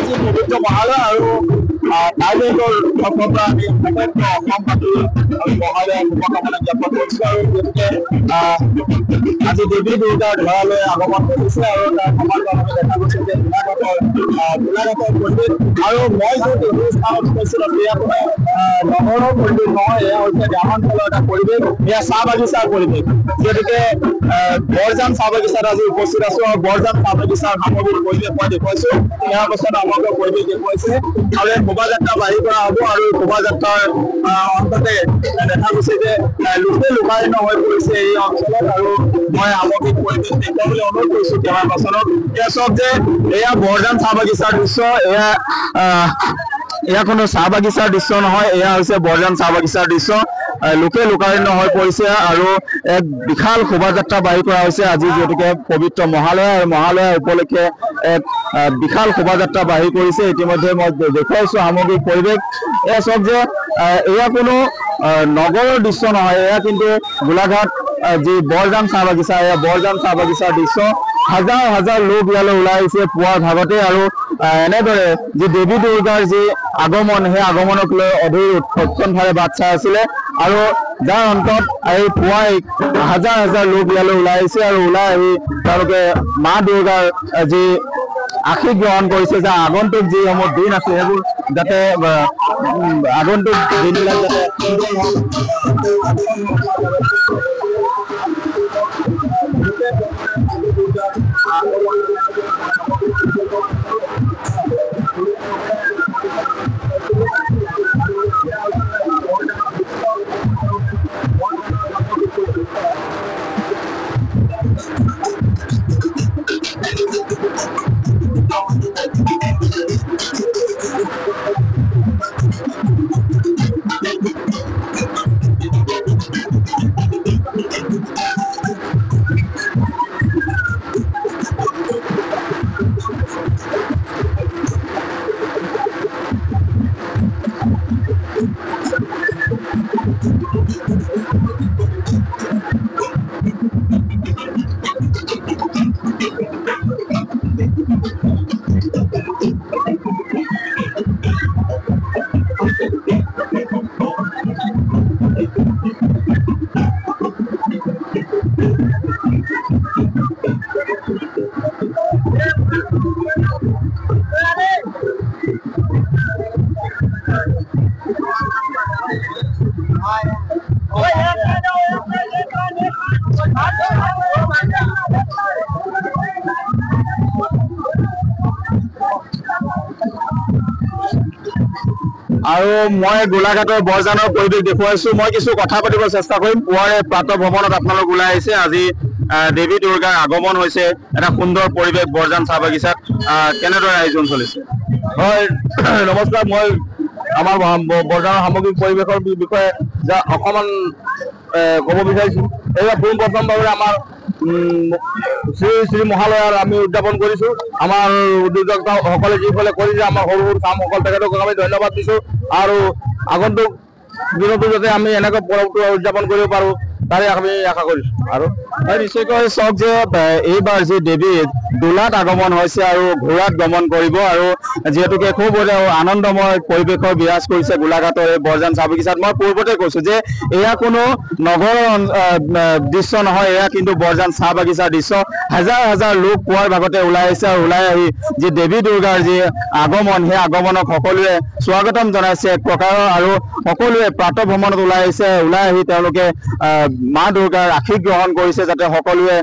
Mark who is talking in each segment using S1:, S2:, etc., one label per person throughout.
S1: আজি পবিত্ৰ মহালয়া আৰু কাইলৈ পৰা আমি সমগ্ৰ অসমবাসী আৰু মহালয়া শুভকামনা জ্ঞাপন কৰিছো আৰু গতিকে আজি দেৱী দুৰ্গাৰ ধৰালৈ আগমন কৰিছে আৰু তাৰ সমান্তৰালভাৱে দেখা গৈছে যে গোলাঘাটৰ পৰিৱেশ আৰু মই যিহেতু এই স্থানত কৈছিলো এয়া কোনো নগৰৰ পৰিৱেশ নহয়, এয়া হৈছে গ্ৰামাঞ্চলৰ এটা পৰিৱেশ, এয়া চাহ বাগিচাৰ পৰিৱেশ। গতিকে বৰজান চাহ বাগিচাত আজি উপস্থিত আছো আৰু বৰজান চাহ বাগিচাৰ সামগ্ৰিক পৰিৱেশ মই দেখুৱাইছো। ইয়াৰ পাছত সমগ্ৰ পৰিৱেশ দেখুৱাইছে আৰু এই শোভাযাত্ৰা বাহিৰ কৰা হ'ব আৰু শোভাযাত্ৰাৰ অন্ততে দেখা গৈছে যে লোকে লোকাৰণ্য হৈ পৰিছে এই অঞ্চলত আৰু মই সামগ্ৰিক পৰিৱেশ দেখুৱাবলৈ অনুৰোধ কৰিছো কেমেৰা পাৰ্চনক। এয়া চাওক যে এয়া বৰজান চাহ বাগিচাৰ দৃশ্য, এয়া কোনো চাহ বাগিচাৰ দৃশ্য নহয়, এয়া হৈছে বৰজান চাহ বাগিচাৰ দৃশ্য। লোকে লোকাৰণ্য হৈ পৰিছে আৰু এক বিশাল শোভাযাত্ৰা বাহিৰ কৰা হৈছে আজি যিহেতুকে পবিত্ৰ মহালয়া আৰু মহালয়া উপলক্ষে এক বিশাল শোভাযাত্ৰা বাহিৰ কৰিছে। ইতিমধ্যে মই দেখুৱাইছো সামগ্ৰিক পৰিৱেশ। এয়া চাওক যে এয়া কোনো নগৰৰ দৃশ্য নহয়, এয়া কিন্তু গোলাঘাট যি বৰজান চাহ বাগিচা, এয়া বৰজান চাহ বাগিচাৰ দৃশ্য। হাজাৰ হাজাৰ লোক ইয়ালৈ ওলাই আহিছে পুৱাৰ ভাগতে আৰু এনেদৰে যি দেৱী দুৰ্গাৰ যি আগমন, সেই আগমনক লৈ অধীৰ উৎকণ্ঠাৰে বাট চাই আছিলে আৰু যাৰ অন্তত এই পুৱাই হাজাৰ হাজাৰ লোক ইয়ালৈ ওলাই আহিছে আৰু ওলাই আহি তেওঁলোকে মা দুৰ্গাৰ যি আশীষ গ্ৰহণ কৰিছে যে আগন্তুক যিসমূহ দিন আছে সেইবোৰ যাতে আগন্তুক দিনবিলাক যাতে আৰু মই গোলাঘাটৰ বৰজানৰ পৰিৱেশ দেখুৱাইছো। মই কিছু কথা পাতিব চেষ্টা কৰিম। পুৱাৰে প্ৰাতঃ ভ্ৰমণত আপোনালোক ওলাই আহিছে, আজি দেৱী দুৰ্গাৰ আগমন হৈছে, এটা সুন্দৰ পৰিৱেশ বৰজান চাহ বাগিচাত। কেনেদৰে আয়োজন চলিছে? হয়, নমস্কাৰ। মই আমাৰ বৰজানৰ সামগ্ৰিক পৰিৱেশৰ বিষয়ে অকণমান ক'ব বিচাৰিছো। এইবাৰ পোনপ্ৰথমভাৱে আমাৰ শ্ৰী মহালয়াৰ আমি উদযাপন কৰিছো। আমাৰ উদ্যোক্তাসকলে যিসকলে কৰিছে, আমাৰ সৰু সৰু কামসকল, তেখেতক আমি ধন্যবাদ দিছো আৰু আগন্তুক দিনতো যাতে আমি এনেকৈ পৰৱটো উদযাপন কৰিব পাৰো তাৰে আমি আশা কৰিছো। আৰু নিশ্চয়কৈ চাওক যে এইবাৰ যি দেৱী দোলাত আগমন হৈছে আৰু ঘোঁৰাত গমন কৰিব আৰু যিহেতুকে খুব আনন্দময় পৰিৱেশৰ বিৰাজ কৰিছে গোলাঘাটৰ এই বৰজান চাহ বাগিচাত। মই পূৰ্বতে কৈছো যে এয়া কোনো নগৰৰ দৃশ্য নহয়, এয়া কিন্তু বৰজান চাহ বাগিচাৰ দৃশ্য। হাজাৰ হাজাৰ লোক পুৱাৰ ভাগতে ওলাই আহিছে আৰু ওলাই আহি যি দেৱী দুৰ্গাৰ যি আগমন, সেই আগমনক সকলোৱে স্বাগতম জনাইছে এক প্ৰকাৰৰ আৰু সকলোৱে প্ৰাতঃ ভ্ৰমণত ওলাই আহিছে। ওলাই আহি তেওঁলোকে মা দুৰ্গাৰ আশীষ গ্ৰহণ কৰিছে যাতে সকলোৱে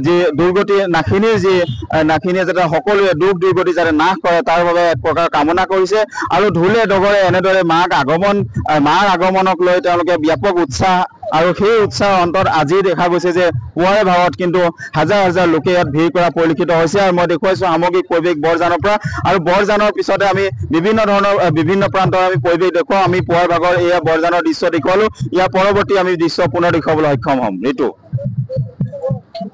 S1: যি দুৰ্গতি নাখিনীয়ে যাতে সকলোৱে দুখ দুৰ্গতি যাতে নাশ কৰে তাৰ বাবে এক প্ৰকাৰ কামনা কৰিছে আৰু ঢোলে ডগৰে এনেদৰে মাৰ আগমনক লৈ তেওঁলোকে ব্যাপক উৎসাহ আৰু সেই উৎসাহৰ অন্তত আজি দেখা গৈছে যে পুৱাৰে ভাগত কিন্তু হাজাৰ হাজাৰ লোকে ইয়াত ভিৰ কৰা পৰিলক্ষিত হৈছে। আৰু মই দেখুৱাইছো সামগ্ৰিক পৰিৱেশ বৰজানৰ পৰা আৰু বৰজানৰ পিছতে আমি বিভিন্ন প্ৰান্তৰ আমি পৰিৱেশ দেখুৱাওঁ। আমি পুৱাৰ ভাগৰ এয়া বৰজানৰ দৃশ্য দেখুৱালো, ইয়াৰ পৰৱৰ্তী আমি দৃশ্য পুনৰ দেখুৱাবলৈ সক্ষম হ'ম। ঋতু।